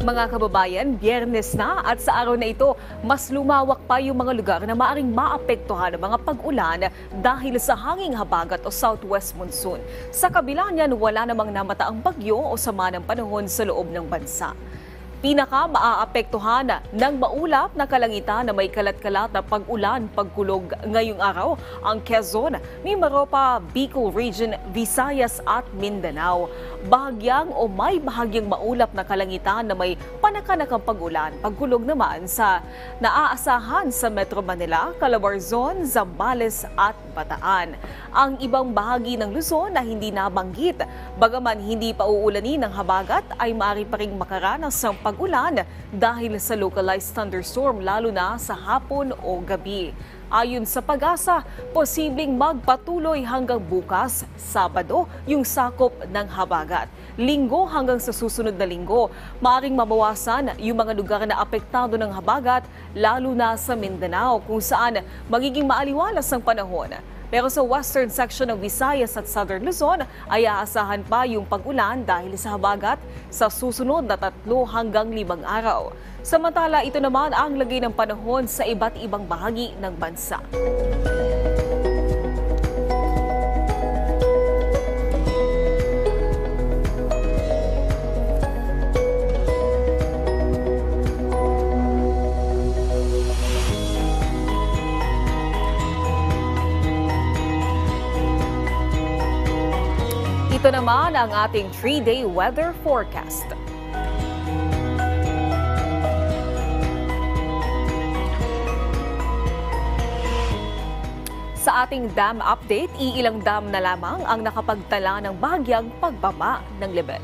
Mga kababayan, Biyernes na at sa araw na ito, mas lumawak pa yung mga lugar na maaring maapektuhan ng mga pag-ulan dahil sa hanging habagat o southwest monsoon. Sa kabila niyan, wala namang namataang bagyo o sama ng panahon sa loob ng bansa. Pinaka-maaapektuhan ng maulap na kalangitan na may kalat-kalat na pag-ulan, pagkulog ngayong araw ang Quezon, Mimaropa, Bicol Region, Visayas at Mindanao. Bahagyang o may bahagyang maulap na kalangitan na may panakanakang pag-ulan, pagkulog naman sa naaasahan sa Metro Manila, Calabarzon, Zambales at Bataan. Ang ibang bahagi ng Luzon na hindi nabanggit, bagaman hindi pa uulanin ng habagat ay maaari pa ring makaranas ng pag-ulan dahil sa localized thunderstorm lalo na sa hapon o gabi. Ayon sa Pag-asa, posibleng magpatuloy hanggang bukas, Sabado, yung sakop ng habagat. Linggo hanggang sa susunod na linggo, maaring mabawasan yung mga lugar na apektado ng habagat, lalo na sa Mindanao kung saan magiging maaliwalas ang panahon. Pero sa western section ng Visayas at Southern Luzon ay aasahan pa yung pag-ulan dahil sa habagat sa susunod na 3 hanggang 5 araw. Samantala, ito naman ang lagay ng panahon sa iba't ibang bahagi ng bansa. Ito naman ang ating 3-day weather forecast. Sa ating dam update, iilang dam na lamang ang nakapagtala ng bahagyang pagbaba ng level.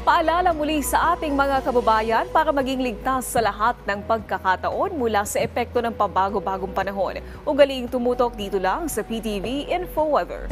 Paalala muli sa ating mga kababayan para maging ligtas sa lahat ng pagkakataon mula sa epekto ng pabago-bagong panahon. Ugaliing tumutok dito lang sa PTV Info Weather.